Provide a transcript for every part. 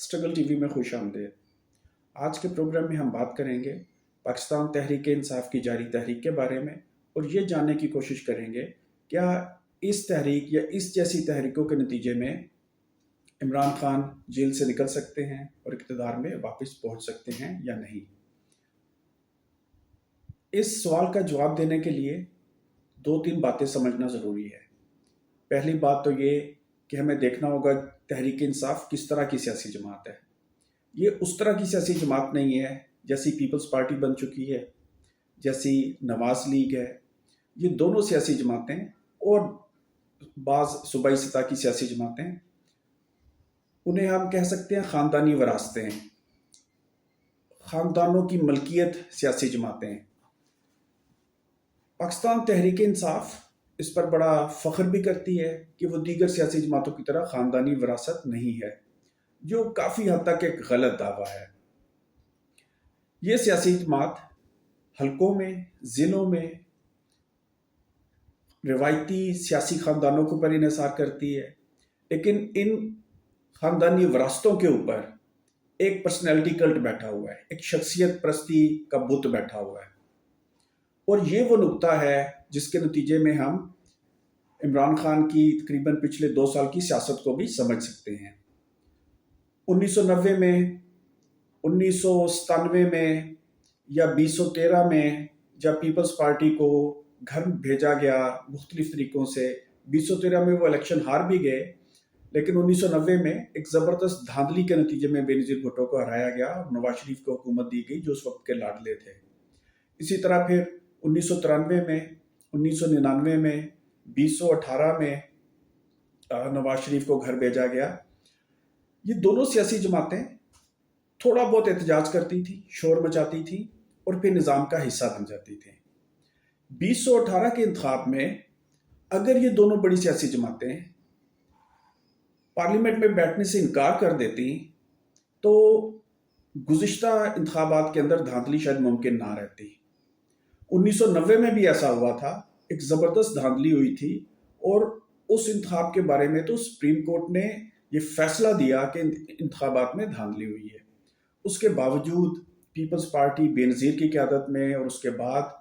Struggle TV में खुश आमदीद। आज के प्रोग्राम में हम बात करेंगे पाकिस्तान तहरीक इंसाफ की जारी तहरीक के बारे में और ये जानने की कोशिश करेंगे क्या इस तहरीक या इस जैसी तहरीकों के नतीजे में इमरान खान जेल से निकल सकते हैं और इक़्तिदार में वापस पहुंच सकते हैं या नहीं। इस सवाल का जवाब देने के लिए दो तीन बातें समझना ज़रूरी है। पहली बात तो ये कि हमें देखना होगा तहरीक इंसाफ किस तरह की सियासी जमात है। ये उस तरह की सियासी जमात नहीं है जैसी पीपल्स पार्टी बन चुकी है, जैसी नवाज लीग है। ये दोनों सियासी जमातें और बाज़ सूबाई सतह की सियासी जमातें, उन्हें हम कह सकते हैं ख़ानदानी वरासतें हैं, ख़ानदानों की मलकियत सियासी जमातें हैं। पाकिस्तान तहरीक इंसाफ इस पर बड़ा फ़ख्र भी करती है कि वो दीगर सियासी जमातों की तरह ख़ानदानी विरासत नहीं है, जो काफ़ी हद तक एक गलत दावा है। ये सियासी जमात हलकों में, ज़िलों में रिवायती सियासी ख़ानदानों के ऊपर इन्हिसार करती है, लेकिन इन ख़ानदानी विरासतों के ऊपर एक पर्सनैलिटी कल्ट बैठा हुआ है, एक शख्सियत परस्ती का बुत बैठा हुआ है। और ये वो नुक्ता है जिसके नतीजे में हम इमरान खान की तकरीबन पिछले 2 साल की सियासत को भी समझ सकते हैं। 1990 में, 1997 में या 2013 में जब पीपल्स पार्टी को घर भेजा गया मुख्तलिफ तरीक़ों से, 2013 में वो इलेक्शन हार भी गए, लेकिन 1990 में एक ज़बरदस्त धांधली के नतीजे में बेनज़ीर भुट्टो को हराया गया और नवाज शरीफ को हुकूमत दी गई जो उस वक्त के लाडले थे। इसी तरह फिर 1993 में, 1999 में, 2018 में नवाज शरीफ को घर भेजा गया। ये दोनों सियासी जमातें थोड़ा बहुत एहतजाज करती थी, शोर मचाती थी और फिर निज़ाम का हिस्सा बन जाती थी। 2018 के इंतखाब में अगर ये दोनों बड़ी सियासी जमातें पार्लियामेंट में बैठने से इनकार कर देती तो गुज़िश्ता इंतखाबात के अंदर धांधली शायद मुमकिन ना रहती। 1990 में भी ऐसा हुआ था, एक ज़बरदस्त धांधली हुई थी और उस इंतखाब के बारे में तो सुप्रीम कोर्ट ने ये फैसला दिया कि इंतखाबात में धांधली हुई है। उसके बावजूद पीपल्स पार्टी बेनज़ीर की क़यादत में और उसके बाद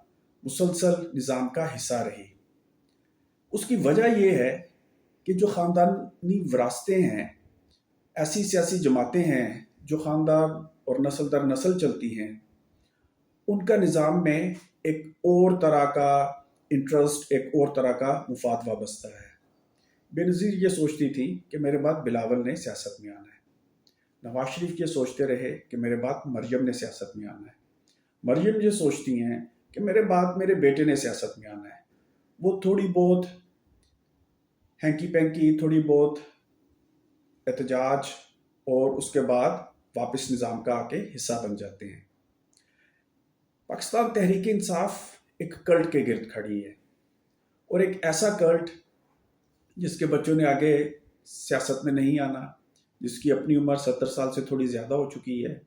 मुसलसल निज़ाम का हिस्सा रही। उसकी वजह यह है कि जो ख़ानदानी विरासतें हैं, ऐसी सियासी जमातें हैं जो ख़ानदान और नस्ल दर नस्ल चलती हैं, उनका निज़ाम में एक और तरह का इंटरेस्ट, एक और तरह का मुफाद वाबस्ता है। बेनज़ीर ये सोचती थी कि मेरे बाद बिलावल ने सियासत में आना है। नवाज शरीफ ये सोचते रहे कि मेरे बाद मरियम ने सियासत में आना है। मरियम ये सोचती हैं कि मेरे बाद मेरे बेटे ने सियासत में आना है। वो थोड़ी बहुत हैंकी पैंकी, थोड़ी बहुत एहतजाज और उसके बाद वापस निज़ाम का आके हिस्सा बन जाते हैं। पाकिस्तान तहरीक इंसाफ एक कल्ट के गिर्द खड़ी है और एक ऐसा कल्ट जिसके बच्चों ने आगे सियासत में नहीं आना, जिसकी अपनी उम्र 70 साल से थोड़ी ज़्यादा हो चुकी है।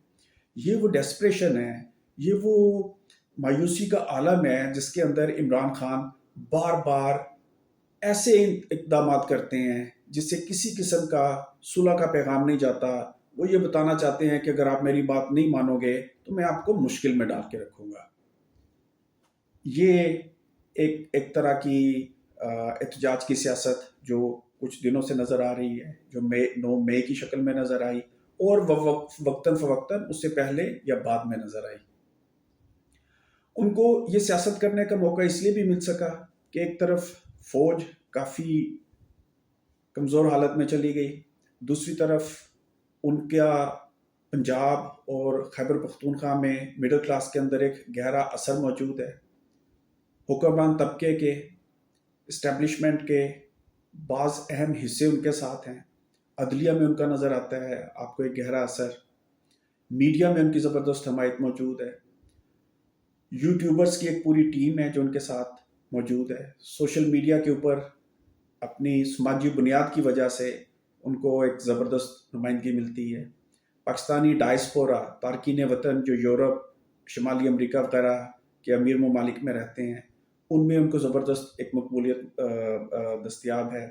ये वो डेस्परेशन है, ये वो मायूसी का आलम है जिसके अंदर इमरान खान बार बार ऐसे इक़दाम करते हैं जिससे किसी किस्म का सुलह का पैगाम नहीं जाता। वो ये बताना चाहते हैं कि अगर आप मेरी बात नहीं मानोगे तो मैं आपको मुश्किल में डाल के रखूँगा। ये एक तरह की एहतजाज की सियासत जो कुछ दिनों से नज़र आ रही है, जो 9 मई की शक्ल में नज़र आई और वक्तन फ़वक्तन उससे पहले या बाद में नज़र आई। उनको ये सियासत करने का मौका इसलिए भी मिल सका कि एक तरफ फ़ौज काफ़ी कमज़ोर हालत में चली गई, दूसरी तरफ उनका पंजाब और खैबर पख्तूनख्वा में मिडिल क्लास के अंदर एक गहरा असर मौजूद है। हुक्मरान तबके के, इस्टेब्लिशमेंट के बाज़ अहम हिस्से उनके साथ हैं। अदलिया में उनका नज़र आता है आपको एक गहरा असर। मीडिया में उनकी ज़बरदस्त हमायत मौजूद है। यूट्यूबर्स की एक पूरी टीम है जो उनके साथ मौजूद है। सोशल मीडिया के ऊपर अपनी समाजी बुनियाद की वजह से उनको एक ज़बरदस्त नुमाइंदगी मिलती है। पाकिस्तानी डायस्पोरा, तारकीन वतन जो यूरोप, शुमाली अमरीका वगैरह के अमीर ममालिक में रहते हैं, उनमें उनको ज़बरदस्त एक मकबूलियत दस्तयाब है।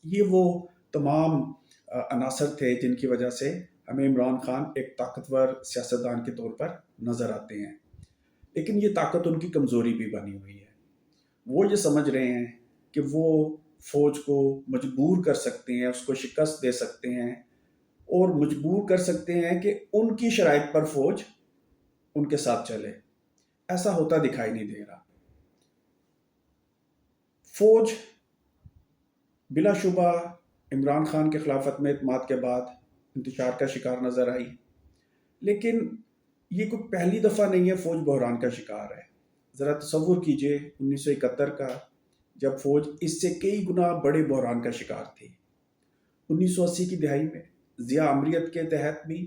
ये वो तमाम अनासर थे जिनकी वजह से ہمیں عمران خان ایک طاقتور سیاستدان کے طور پر نظر آتے ہیں، لیکن یہ طاقت ان کی کمزوری بھی بنی ہوئی ہے۔ وہ یہ سمجھ رہے ہیں کہ وہ فوج کو مجبور کر سکتے ہیں، اس کو شکست دے سکتے ہیں اور مجبور کر سکتے ہیں کہ ان کی شرائط پر فوج ان کے ساتھ چلے۔ ایسا ہوتا دکھائی نہیں دے رہا۔ فوج بلا شبہ عمران خان کے خلافت میں اعتماد کے بعد انتشار کا شکار نظر آئی، لیکن یہ کوئی پہلی دفعہ نہیں ہے فوج بحران کا شکار ہے۔ ذرا تصور کیجئے 1971 کا، جب فوج اس سے کئی گنا بڑے بحران کا شکار تھی۔ 1980 کی دہائی میں ضیاء امریت کے تحت بھی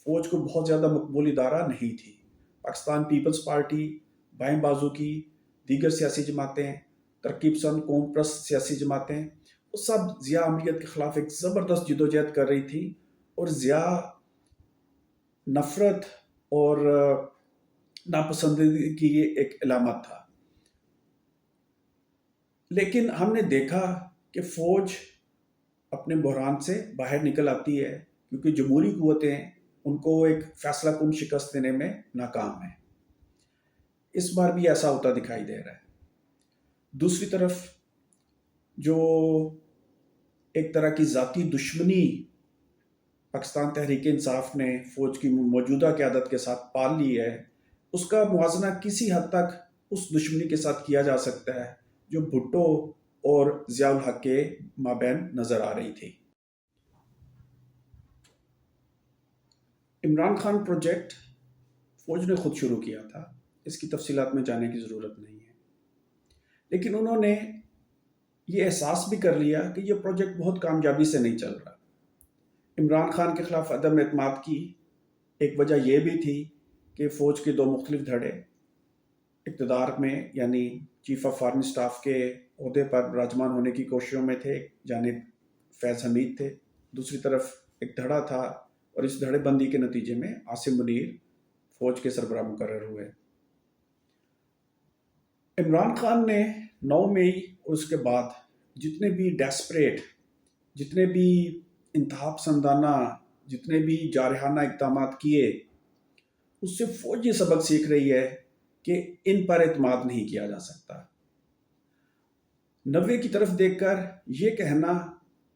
فوج کو بہت زیادہ مقبول ادارہ نہیں تھی۔ پاکستان پیپلز پارٹی، بائیں بازو کی دیگر سیاسی جماعتیں، ترقی پسند قوم پرست سیاسی جماعتیں، وہ سب ضیاء امریت کے خلاف ایک زبردست جدوجہد کر رہی تھی، اور ضیاء نفرت اور ناپسندیدگی کی یہ ایک علامت تھا۔ لیکن ہم نے دیکھا کہ فوج اپنے بحران سے باہر نکل آتی ہے، کیونکہ جمہوری قوتیں ان کو ایک فیصلہ کن شکست دینے میں ناکام ہیں۔ اس بار بھی ایسا ہوتا دکھائی دے رہا ہے۔ دوسری طرف جو ایک طرح کی ذاتی دشمنی پاکستان تحریک انصاف نے فوج کی موجودہ قیادت کے ساتھ پال لی ہے، اس کا موازنہ کسی حد تک اس دشمنی کے ساتھ کیا جا سکتا ہے جو بھٹو اور ضیاء الحق کے مابین نظر آ رہی تھی۔ عمران خان پروجیکٹ فوج نے خود شروع کیا تھا، اس کی تفصیلات میں جانے کی ضرورت نہیں ہے، لیکن انہوں نے یہ احساس بھی کر لیا کہ یہ پروجیکٹ بہت کامیابی سے نہیں چل رہا۔ عمران خان کے خلاف عدم اعتماد کی ایک وجہ یہ بھی تھی کہ فوج کے دو مختلف دھڑے اقتدار میں، یعنی چیف آف فارن اسٹاف کے عہدے پر براجمان ہونے کی کوششوں میں تھے۔ ایک جانب فیض حمید تھے، دوسری طرف ایک دھڑا تھا، اور اس دھڑے بندی کے نتیجے میں عاصم منیر فوج کے سربراہ مقرر ہوئے۔ عمران خان نے 9 مئی اور اس کے بعد جتنے بھی ڈیسپریٹ، جتنے بھی انتہا پسندانہ، جتنے بھی جارحانہ اقدامات کیے، اس سے فوج یہ سبق سیکھ رہی ہے کہ ان پر اعتماد نہیں کیا جا سکتا۔ 90 کی طرف دیکھ کر یہ کہنا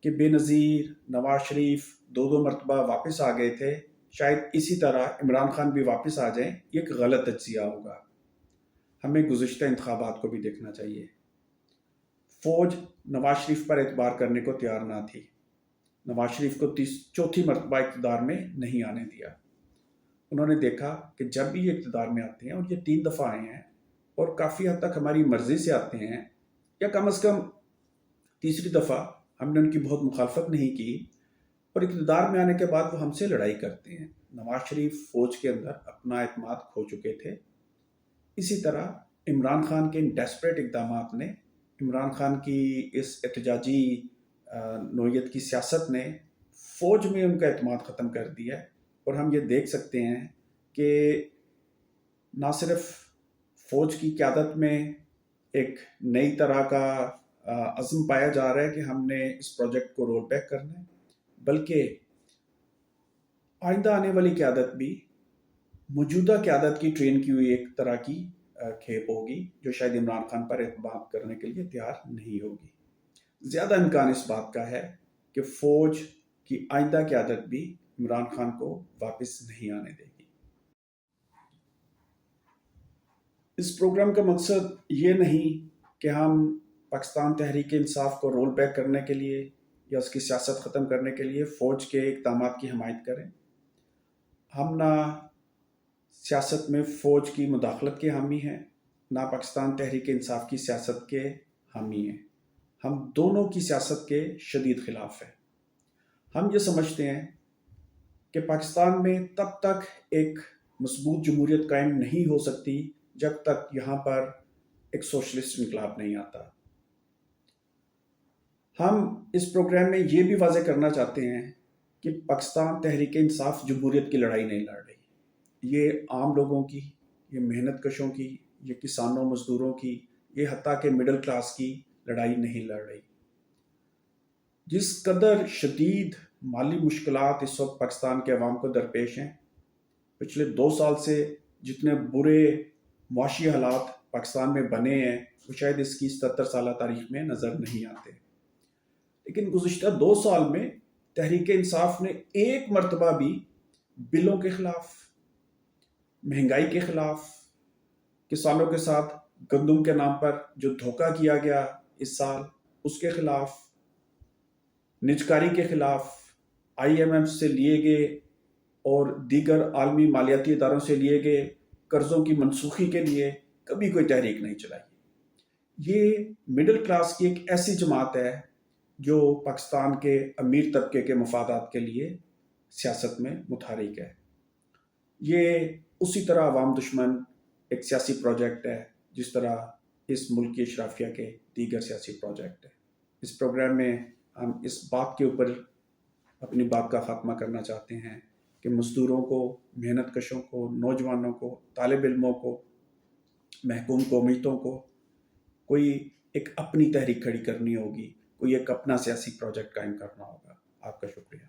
کہ بے نظیر نواز شریف 2 مرتبہ واپس آ گئے تھے، شاید اسی طرح عمران خان بھی واپس آ جائیں، یہ ایک غلط تجزیہ ہوگا۔ ہمیں گزشتہ انتخابات کو بھی دیکھنا چاہیے۔ فوج نواز شریف پر اعتبار کرنے کو تیار نہ تھی، نواز شریف کو 4تھی مرتبہ اقتدار میں نہیں آنے دیا۔ انہوں نے دیکھا کہ جب بھی یہ اقتدار میں آتے ہیں، اور یہ 3 دفعہ آئے ہیں اور کافی حد تک ہماری مرضی سے آتے ہیں، یا کم از کم تیسری دفعہ ہم نے ان کی بہت مخالفت نہیں کی، اور اقتدار میں آنے کے بعد وہ ہم سے لڑائی کرتے ہیں۔ نواز شریف فوج کے اندر اپنا اعتماد کھو چکے تھے۔ اسی طرح عمران خان کے ان ڈیسپریٹ اقدامات نے، عمران خان کی اس احتجاجی نوعیت کی سیاست نے فوج میں ان کا اعتماد ختم کر دیا ہے، اور ہم یہ دیکھ سکتے ہیں کہ نہ صرف فوج کی قیادت میں ایک نئی طرح کا عزم پایا جا رہا ہے کہ ہم نے اس پروجیکٹ کو رول بیک کرنا ہے، بلکہ آئندہ آنے والی قیادت بھی موجودہ قیادت کی ٹرین کی ہوئی ایک طرح کی کھیپ ہوگی، جو شاید عمران خان پر اعتماد کرنے کے لیے تیار نہیں ہوگی۔ زیادہ امکان اس بات کا ہے کہ فوج کی آئندہ قیادت بھی عمران خان کو واپس نہیں آنے دے گی۔ اس پروگرام کا مقصد یہ نہیں کہ ہم پاکستان تحریک انصاف کو رول بیک کرنے کے لیے یا اس کی سیاست ختم کرنے کے لیے فوج کے اقدامات کی حمایت کریں۔ ہم نہ سیاست میں فوج کی مداخلت کے حامی ہیں، نہ پاکستان تحریک انصاف کی سیاست کے حامی ہیں۔ ہم دونوں کی سیاست کے شدید خلاف ہیں۔ ہم یہ سمجھتے ہیں کہ پاکستان میں تب تک ایک مضبوط جمہوریت قائم نہیں ہو سکتی جب تک یہاں پر ایک سوشلسٹ انقلاب نہیں آتا۔ ہم اس پروگرام میں یہ بھی واضح کرنا چاہتے ہیں کہ پاکستان تحریک انصاف جمہوریت کی لڑائی نہیں لڑ رہی، یہ عام لوگوں کی، یہ محنت کشوں کی، یہ کسانوں مزدوروں کی، یہ حتیٰ کہ مڈل کلاس کی لڑائی نہیں لڑ رہی۔ جس قدر شدید माली मुश्किलात इस वक्त पाकिस्तान के अवाम को दरपेश हैं। पिछले 2 साल से जितने बुरे मुआशी हालात पाकिस्तान में बने हैं वो शायद इसकी 77 साल तारीख में नज़र नहीं आते। लेकिन गुज़िश्ता 2 साल में तहरीक इंसाफ ने एक मरतबा भी बिलों के ख़िलाफ़, महंगाई के ख़िलाफ़, किसानों के साथ गंदम के नाम पर जो धोखा किया गया इस साल उसके ख़िलाफ़, निजकारी के ख़िलाफ़, IMF से लिए गए और दीगर आलमी मालियाती इदारों से लिए गए कर्ज़ों की मनसूखी के लिए कभी कोई तहरीक नहीं चलाई। ये मिडिल क्लास की एक ऐसी जमात है जो पाकिस्तान के अमीर तबके के मफादात के लिए सियासत में मुतहरिक है। ये उसी तरह अवाम दुश्मन एक सियासी प्रोजेक्ट है जिस तरह इस मुल्क की अशराफिया के दीगर सियासी प्रोजेक्ट है। इस प्रोग्राम में हम इस बात के ऊपर अपनी बात का ख़ात्मा करना चाहते हैं कि मज़दूरों को, मेहनत कशों को, नौजवानों को, तालिब इल्मों को, महकूम कौमियतों को कोई एक अपनी तहरीक खड़ी करनी होगी, कोई एक अपना सियासी प्रोजेक्ट कायम करना होगा। आपका शुक्रिया।